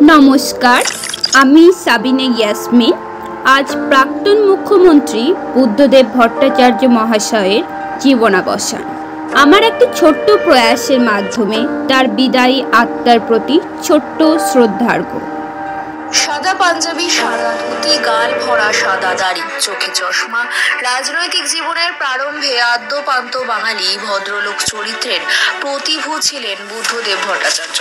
নমস্কার, আমি সাবিনা ইয়াসমিন। আজ প্রাক্তন মুখ্যমন্ত্রী বুদ্ধদেব ভট্টাচার্য মহাশয়ের জীবনাবসান। আমার একটি ছোট্ট প্রয়াসের মাধ্যমে তার বিদায়ী আত্মার প্রতি ছোট্ট শ্রদ্ধার্ঘ্য। সাদা পাঞ্জাবি, সাদা ধুতি, গাল ভরা সাদা দাড়ি, চোখে চশমা, রাজনৈতিক জীবনের প্রারম্ভে আদ্যপান্ত বাঙালি ভদ্রলোক চরিত্রের প্রতিভূ ছিলেন বুদ্ধদেব ভট্টাচার্য।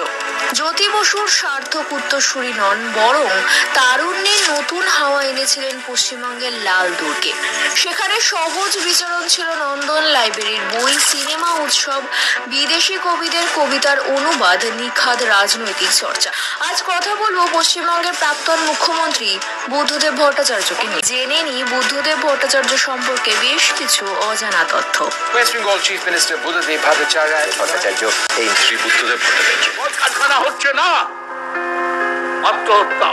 জ্যোতি বসুর সার্থক উত্তরসূরি নন, বরং তারুণ্যের নতুন হাওয়া এনেছিলেন পশ্চিমবঙ্গের লাল দুর্গে। সেখানে সহজ বিচরণ ছিল নন্দন লাইব্রেরির বই, সিনেমা উৎসব, বিদেশি কবিদের কবিতার অনুবাদ, নিখাদ রাজনৈতিক চর্চা। আজ কথা বলবো পশ্চিমবঙ্গের প্রাক্তন মুখ্যমন্ত্রী বুদ্ধদেব ভট্টাচার্যকে নিয়ে। জেনে নি বুদ্ধদেব ভট্টাচার্য সম্পর্কে বেশ কিছু অজানা তথ্য। West Bengal chief minister Buddhadeb Bhattacharya এই শ্রী বুদ্ধদেব ভট্টাচার্য কারখানা হচ্ছে না, আত্মহত্যা,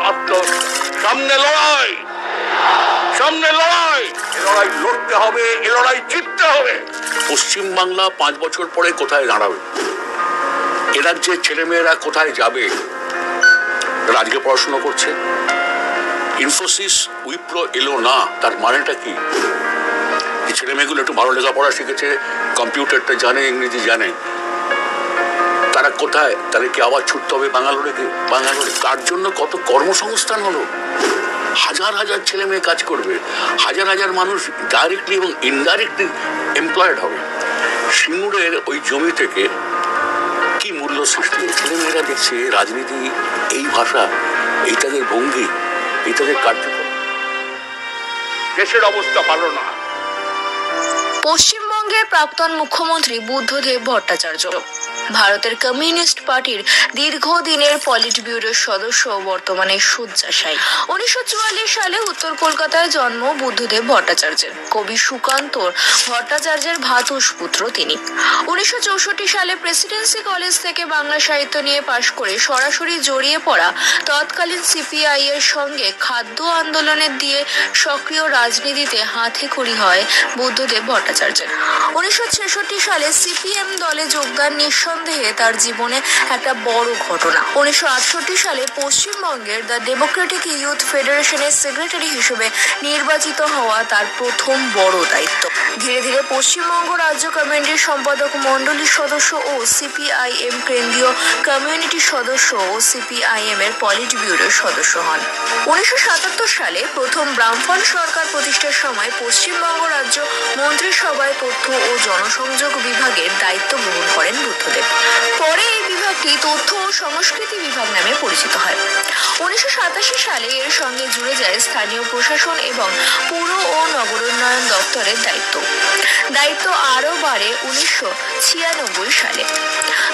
সামনে লড়াই, এ লড়াই লড়তে হবে, এ লড়াই জিততে হবে। পশ্চিমবাংলা 5 বছর পরে কোথায় দাঁড়াবে, এ রাজ্যের ছেলেমেয়েরা কোথায় যাবে? আজকে পড়াশোনা করছে, ইনফোসিস উইপ্রো এলো না, তার মানেটা কি? ছেলে মেয়েগুলো একটু ভালো লেখাপড়া শিখেছে, কম্পিউটারটা জানে, ইংরেজি জানে, তারা কোথায়? তাদেরকে আবার ছুটতে হবে বাঙ্গালোরে। তার জন্য কত কর্মসংস্থান হলো, হাজার হাজার ছেলে মেয়ে কাজ করবে, হাজার হাজার মানুষ ডাইরেক্টলি এবং ইনডাইরেক্টলি এমপ্লয়েড হবে। সিঙ্গুরের ওই জমি থেকে কি মূল্য সৃষ্টি? ছেলেমেয়েরা দেখছে রাজনীতি এই ভাষা, এই তাদের ভঙ্গি, এই তাদের কার্যক্রম। দেশের অবস্থা ভালো না। পশ্চিমবঙ্গের প্রাক্তন মুখ্যমন্ত্রী বুদ্ধদেব ভট্টাচার্য ভারতের কমিউনিস্ট পার্টির দীর্ঘদিনের পলিট ব্যুরোর সদস্য, বর্তমানে শয্যাশায়ী। 1944 সালে উত্তর কলকাতায় জন্ম বুদ্ধদেব ভট্টাচার্যের। কবি সুকান্ত ভট্টাচার্যের ভ্রাতুষ্পুত্র তিনি। 1964 সালে প্রেসিডেন্সি কলেজ থেকে বাংলা সাহিত্য নিয়ে পাশ করে সরাসরি জড়িয়ে পড়া তৎকালীন সিপিআই এর সঙ্গে খাদ্য আন্দোলনের দিয়ে সক্রিয় রাজনীতিতে হাতেখড়ি হয় বুদ্ধদেব ভট্টাচার্যের। 1966 সালে সিপিএম দলে যোগদান নিঃসন্দেহে তার জীবনে একটা বড় ঘটনা। 1968 সালে পশ্চিমবঙ্গের দ্য ডেমোক্রেটিক ইউথ ফেডারেশনের সেক্রেটারি হিসেবে নির্বাচিত হওয়া তার প্রথম বড় দায়িত্ব। ধীরে ধীরে পশ্চিমবঙ্গ রাজ্য কমিটির সম্পাদক মণ্ডলীর সদস্য ও সিপিআইএম কেন্দ্রীয় কমিউনিটি সদস্য ও সিপিআইএম এর পলিট ব্যুরোর সদস্য হন। 1977 সালে প্রথম বামফ্রন্ট সরকার প্রতিষ্ঠার সময় পশ্চিমবঙ্গ রাজ্য মন্ত্রিসভায় তথ্য ও জনসংযোগ বিভাগের দায়িত্ব গ্রহণ করেন বুদ্ধদেব। পরে এই বিভাগটি তথ্য ও সংস্কৃতি বিভাগ নামে পরিচিত হয়। 1987 সালে এর সঙ্গে জুড়ে যায় স্থানীয় প্রশাসন এবং পুর ও নগরোন্নয়ন দপ্তরের দায়িত্ব আরও বাড়ে 1996 সালে।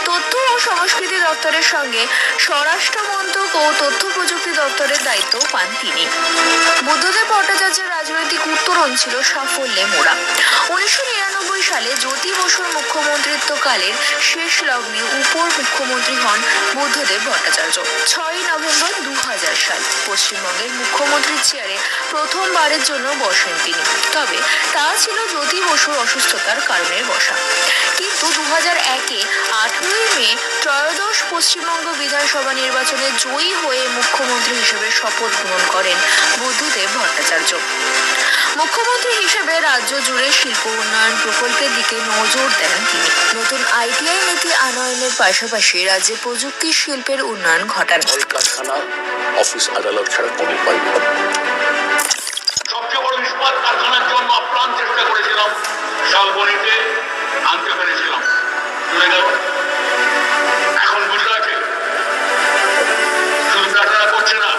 তথ্য ও সংস্কৃতি দপ্তরের সঙ্গে স্বরাষ্ট্র মন্ত্রক ও তথ্য প্রযুক্তি দপ্তরের দায়িত্ব পান তিনি। বুদ্ধদেব ভট্টাচার্যের রাজনৈতিক উত্তরণ ছিল সাফল্যে মোড়া। 1999 সালে জ্যোতি বসুর মুখ্যমন্ত্রিত্বকালের শেষ লগ্নে উপ মুখ্যমন্ত্রী হন বুদ্ধদেব ভট্টাচার্য। 6 নভেম্বর 2000 সাল পশ্চিমবঙ্গের মুখ্যমন্ত্রীর চেয়ারে প্রথমবারের জন্য বসেন তিনি। তবে তা ছিল জ্যোতি বসুর অসুস্থতার কারণে বসা। কিন্তু 2001-এ 18 মে ত্রয়োদশ পশ্চিমবঙ্গ বিধানসভা নির্বাচনে জয়ী হয়ে মুখ্যমন্ত্রী হিসেবে শপথ গ্রহণ করেন বুদ্ধদেব ভট্টাচার্য। মুখ্যমন্ত্রী হিসেবে রাজ্য জুড়ে শিল্প উন্নয়ন প্রকল্পের দিকে নজর দেন তিনি। নতুন আইটিআই নীতি আনয়নের পাশাপাশি রাজ্যে প্রযুক্তি শিল্পের উন্নয়ন ঘটান। কারখানা, অফিস আদালত ছাড়া কোনো উপায় নেই। সবচেয়ে বড় ইস্পাত কারখানার জন্য আপ্রাণ চেষ্টা করেছিলাম, শালবনীতে আনতে পেরেছিলাম, চলে গেল। এখন গুজরাটে শুধু ব্যাটারা করছে না,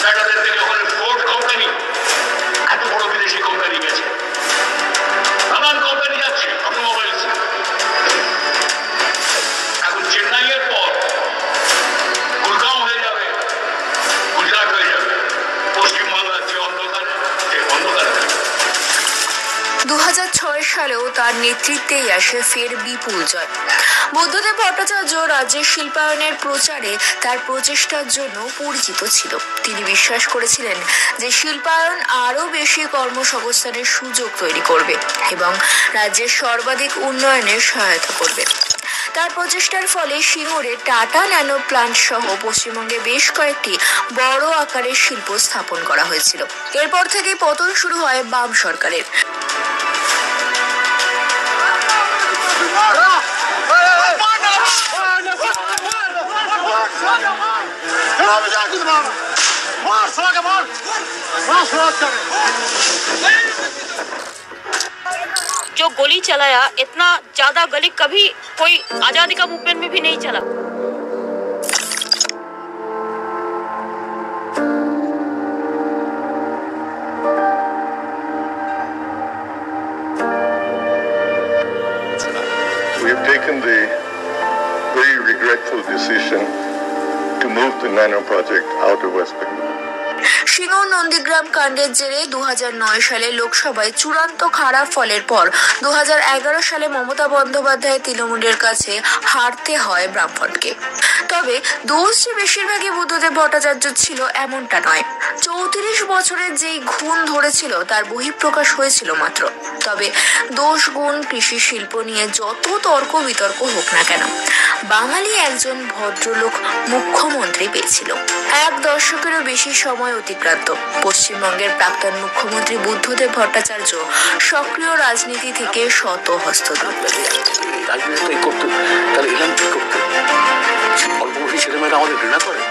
ব্যাটাদের থেকে ওখানে ফোর্ড কোম্পানি, এত বড় বিদেশি কোম্পানি গেছে, নানান কোম্পানি যাচ্ছে অটোমোবাইলস। এখন চেন্নাইয়ের পর গুরগাঁও হয়ে যাবে, গুজরাট হয়ে যাবে। পশ্চিমবাংলার যে অন্ধকারে 2006 সালেও তার নেতৃত্বেই আসে ফের বিপুল জয়। বুদ্ধদেব ভট্টাচার্য রাজ্যের শিল্পায়নের প্রচারে তার প্রচেষ্টার জন্য পরিচিত ছিল। তিনি বিশ্বাস করেছিলেন যে শিল্পায়ন আরও বেশি কর্মসংস্থানের সুযোগ তৈরি করবে এবং রাজ্যের সর্বাধিক উন্নয়নে সহায়তা করবে। তার প্রচেষ্টার ফলে সিঙ্গুরে টাটা ন্যানো প্লান্ট সহ পশ্চিমবঙ্গে বেশ কয়েকটি বড় আকারের শিল্প স্থাপন করা হয়েছিল। এরপর থেকে পতন শুরু হয় বাম সরকারের। जो गोली चलाया, इतना ज्यादा गोली कभी कोई आजादी का मूवमेंट में भी नहीं चला। We have taken the very regretful decision to move the Nano project out of West Bengal. Singur Nandigram কাণ্ডের জেরে 2009 সালে লোকসভায় চূড়ান্ত খারাপ ফলের পর 2011 সালে মমতা বন্দ্যোপাধ্যায় তৃণমূলের কাছে হারতে হয় বামফ্রন্টকে। তবে দোষ যে বেশিরভাগই বুদ্ধদেব ভট্টাচার্য ছিল এমনটা নয়। 34 বছরের যেই ঘুণ ধরেছিল তার বহিঃপ্রকাশ হয়েছিল মাত্র। তবে দোষ গুণ কৃষি শিল্প নিয়ে যত তর্ক বিতর্ক হোক না কেন, বাঙালি একজন ভদ্রলোক মুখ্যমন্ত্রী পেয়েছিল। এক দশকেরও বেশি সময় অতিক্রান্ত। পশ্চিমবঙ্গের প্রাক্তন মুখ্যমন্ত্রী বুদ্ধদেব ভট্টাচার্য সক্রিয় রাজনীতি থেকে শত হস্তদূর। রাজনীতি করতে তাহলে এলাম কি করতে? অল্প বয়সী ছেলেমেয়েরা আমাদের ঘৃণা করে।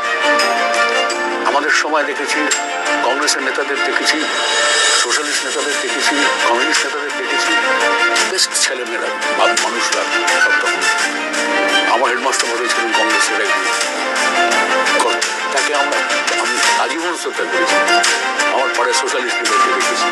আমাদের সময় দেখেছি কংগ্রেসের নেতাদের দেখেছি, সোশ্যালিস্ট নেতাদের দেখেছি, কমিউনিস্ট নেতাদের দেখেছি, বেস্ট ছেলেমেয়েরা মানুষরা সব তখন। আমার হেডমাস্টার মশাই ছিলেন কংগ্রেসের একজন, তাকে আমি আজীবন শ্রদ্ধা করেছি। আমার পরে সোশ্যালিস্ট নেতাদের দেখেছি।